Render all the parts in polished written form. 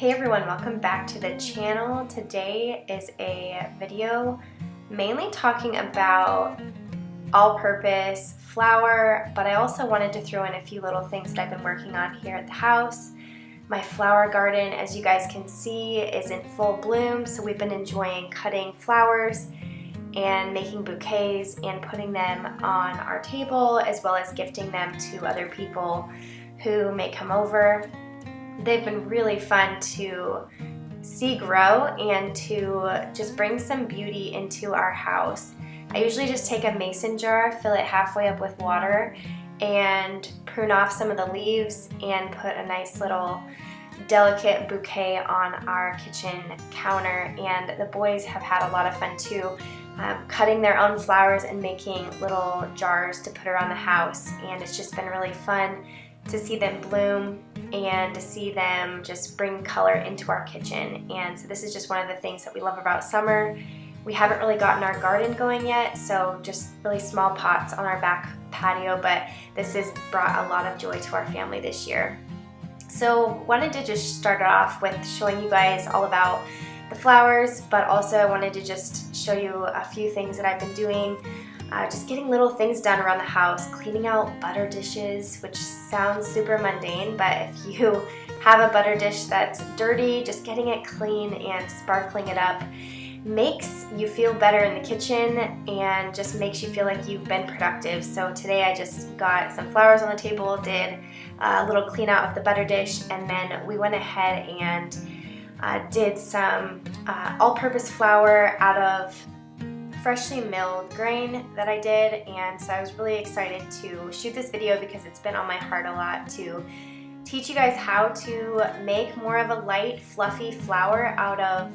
Hey everyone, welcome back to the channel. Today is a video mainly talking about all-purpose flour, but I also wanted to throw in a few little things that I've been working on here at the house. My flower garden, as you guys can see, is in full bloom, so we've been enjoying cutting flowers and making bouquets and putting them on our table, as well as gifting them to other people who may come over. They've been really fun to see grow and to just bring some beauty into our house. I usually just take a mason jar, fill it halfway up with water, and prune off some of the leaves and put a nice little delicate bouquet on our kitchen counter. And the boys have had a lot of fun too, cutting their own flowers and making little jars to put around the house. And it's just been really fun to see them bloom and to see them just bring color into our kitchen. And so this is just one of the things that we love about summer. We haven't really gotten our garden going yet, so just really small pots on our back patio, but this has brought a lot of joy to our family this year. So wanted to just start off with showing you guys all about the flowers, but also I wanted to just show you a few things that I've been doing. Just getting little things done around the house, cleaning out butter dishes, which sounds super mundane, but if you have a butter dish that's dirty, just getting it clean and sparkling it up makes you feel better in the kitchen and just makes you feel like you've been productive. So today I just got some flowers on the table, did a little clean out of the butter dish, and then we went ahead and did some all-purpose flour out of freshly milled grain that I did. And so I was really excited to shoot this video because it's been on my heart a lot to teach you guys how to make more of a light, fluffy flour out of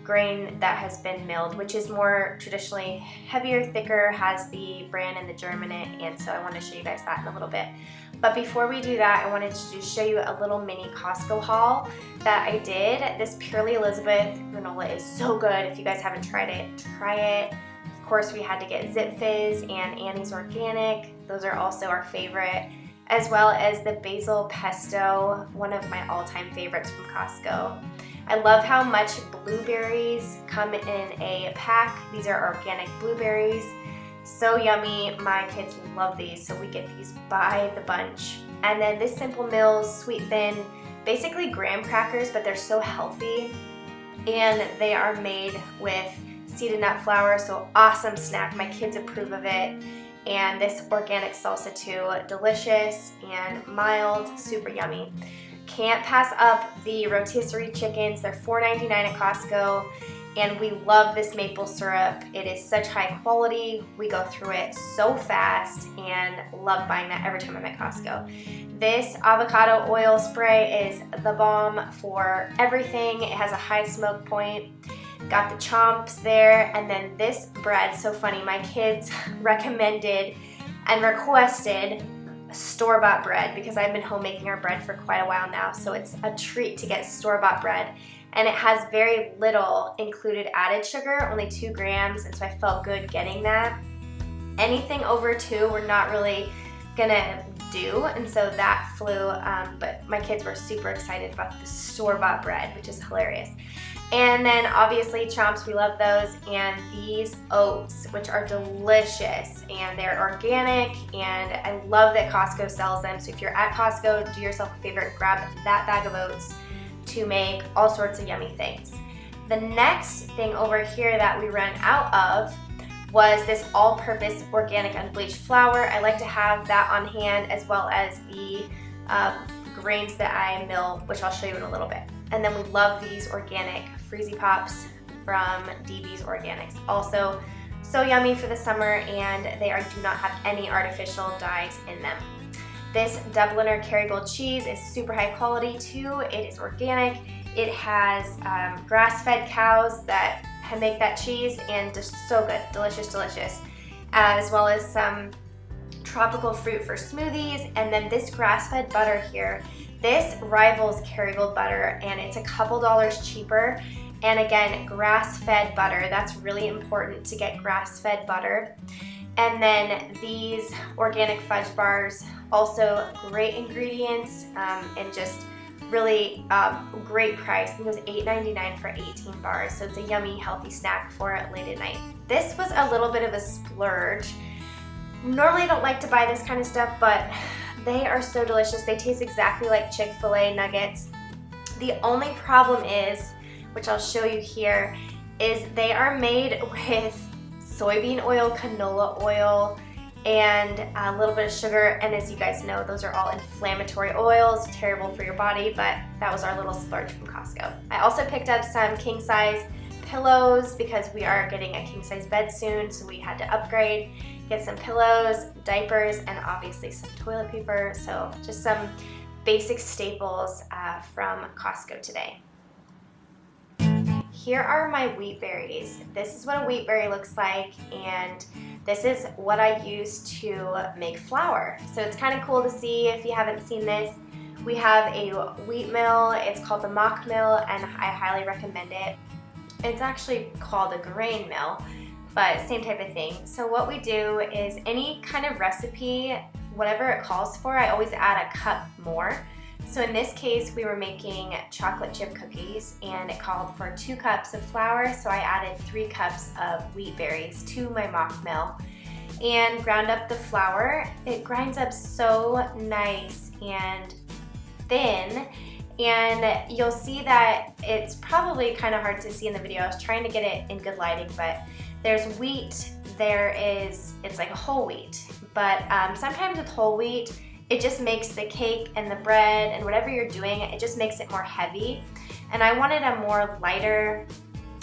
grain that has been milled, which is more traditionally heavier, thicker, has the bran and the germ in it, and so I want to show you guys that in a little bit. But before we do that, I wanted to just show you a little mini Costco haul that I did. This Purely Elizabeth granola is so good. If you guys haven't tried it, try it. Of course, we had to get Zip Fizz and Annie's Organic. Those are also our favorite, as well as the basil pesto, one of my all-time favorites from Costco. I love how much blueberries come in a pack. These are organic blueberries. So yummy. My kids love these, so we get these by the bunch. And then this Simple Mills Sweet Thin, basically graham crackers, but they're so healthy. And they are made with seeded nut flour, so awesome snack. My kids approve of it. And this organic salsa too, delicious and mild, super yummy. Can't pass up the rotisserie chickens. They're $4.99 at Costco, and we love this maple syrup. It is such high quality. We go through it so fast and love buying that every time I'm at Costco. This avocado oil spray is the bomb for everything. It has a high smoke point. Got the chomps there, and then this bread, so funny. My kids recommended and requested store-bought bread because I've been home making our bread for quite a while now, so it's a treat to get store-bought bread. And it has very little included added sugar, only 2 grams, and so I felt good getting that. Anything over 2 we're not really gonna do, and so that flew, but my kids were super excited about the store-bought bread, which is hilarious. And then obviously chomps, we love those, and these oats, which are delicious, and they're organic, and I love that Costco sells them. So if you're at Costco, do yourself a favor, grab that bag of oats to make all sorts of yummy things. The next thing over here that we ran out of was this all-purpose organic unbleached flour. I like to have that on hand, as well as the grains that I mill, which I'll show you in a little bit. And then we love these organic Freezy Pops from DB's Organics. Also, so yummy for the summer, and they do not have any artificial dyes in them. This Dubliner Kerrygold cheese is super high quality too. It is organic. It has grass-fed cows that make that cheese, and just so good, delicious, delicious. As well as some tropical fruit for smoothies, and then this grass-fed butter here. This rivals Kerrygold butter, and it's a couple dollars cheaper. And again, grass-fed butter. That's really important to get grass-fed butter. And then these organic fudge bars, also great ingredients, and just really great price. I think it was $8.99 for 18 bars, so it's a yummy, healthy snack for late at night. This was a little bit of a splurge. Normally I don't like to buy this kind of stuff, but they are so delicious. They taste exactly like Chick-fil-A nuggets. The only problem is, which I'll show you here, is they are made with soybean oil, canola oil, and a little bit of sugar, and as you guys know, those are all inflammatory oils, terrible for your body, but that was our little splurge from Costco. I also picked up some king size pillows because we are getting a king size bed soon, so we had to upgrade, get some pillows, diapers, and obviously some toilet paper, so just some basic staples from Costco today. Here are my wheat berries. This is what a wheat berry looks like, and this is what I use to make flour. So it's kind of cool to see if you haven't seen this. We have a wheat mill. It's called the Mock Mill, and I highly recommend it. It's actually called a grain mill, but same type of thing. So what we do is any kind of recipe, whatever it calls for, I always add a cup more. So in this case, we were making chocolate chip cookies, and it called for 2 cups of flour, so I added 3 cups of wheat berries to my mock mill and ground up the flour. It grinds up so nice and thin, and you'll see that it's probably kind of hard to see in the video. I was trying to get it in good lighting, but there's wheat, it's like whole wheat, but sometimes with whole wheat, it just makes the cake and the bread and whatever you're doing, it just makes it more heavy. And I wanted a more lighter,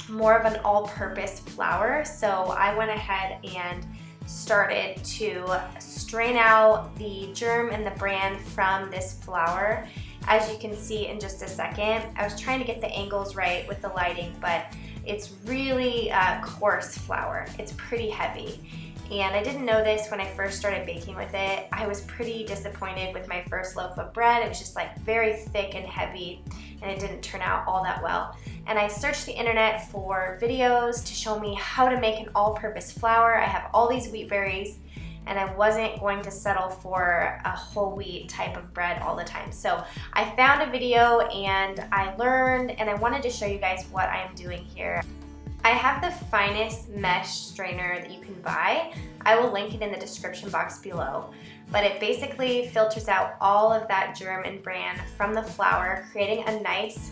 more of an all-purpose flour, so I went ahead and started to strain out the germ and the bran from this flour. As you can see in just a second, I was trying to get the angles right with the lighting, but it's really coarse flour. It's pretty heavy. And I didn't know this when I first started baking with it. I was pretty disappointed with my first loaf of bread. It was just like very thick and heavy, and it didn't turn out all that well. And I searched the internet for videos to show me how to make an all-purpose flour. I have all these wheat berries, and I wasn't going to settle for a whole wheat type of bread all the time. So I found a video and I learned, and I wanted to show you guys what I'm doing here. I have the finest mesh strainer that you can buy. I will link it in the description box below. But it basically filters out all of that germ and bran from the flour, creating a nice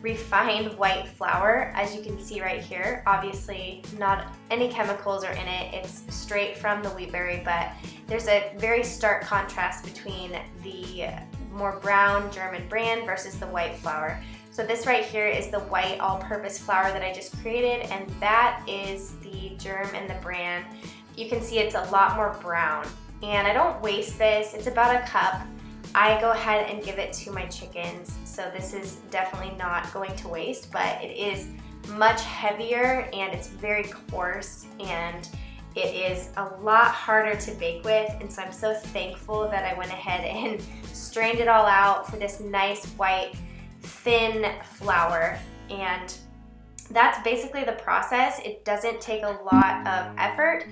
refined white flour, as you can see right here. Obviously, not any chemicals are in it. It's straight from the wheat berry, but there's a very stark contrast between the more brown germ and bran versus the white flour. So this right here is the white all-purpose flour that I just created, and that is the germ and the bran. You can see it's a lot more brown, and I don't waste this. It's about a cup. I go ahead and give it to my chickens, so this is definitely not going to waste, but it is much heavier and it's very coarse, and it is a lot harder to bake with, and so I'm so thankful that I went ahead and strained it all out for this nice white thin flour. And that's basically the process. It doesn't take a lot of effort.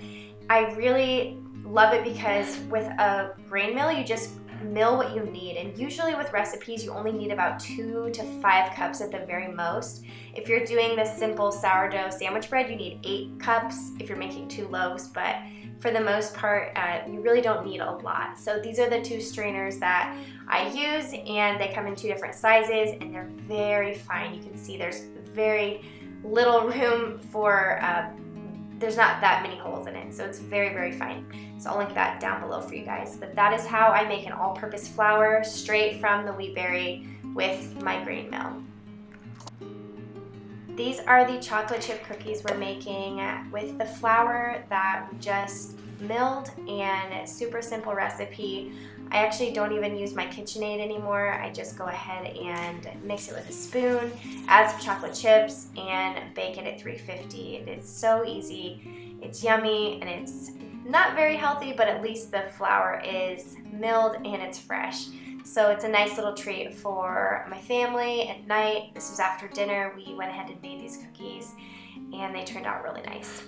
I really love it because with a grain mill, you just mill what you need, and usually with recipes you only need about 2 to 5 cups at the very most. If you're doing this simple sourdough sandwich bread, you need 8 cups if you're making 2 loaves, but for the most part you really don't need a lot. So these are the 2 strainers that I use, and they come in 2 different sizes, and they're very fine. You can see there's very little room for there's not that many holes in it, so it's very, very fine. So I'll link that down below for you guys. But that is how I make an all-purpose flour straight from the wheat berry with my grain mill. These are the chocolate chip cookies we're making with the flour that we just milled, and super simple recipe. I actually don't even use my KitchenAid anymore. I just go ahead and mix it with a spoon, add some chocolate chips, and bake it at 350. It's so easy, it's yummy, and it's not very healthy, but at least the flour is milled and it's fresh. So it's a nice little treat for my family at night. This was after dinner. We went ahead and made these cookies, and they turned out really nice.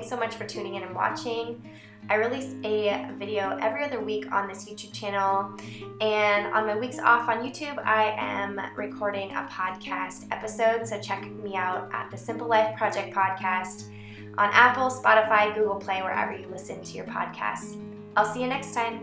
Thanks so much for tuning in and watching. I release a video every other week on this YouTube channel, and on my weeks off on YouTube, I am recording a podcast episode, so check me out at the Simple Life Project Podcast on Apple, Spotify, Google Play, wherever you listen to your podcasts. I'll see you next time.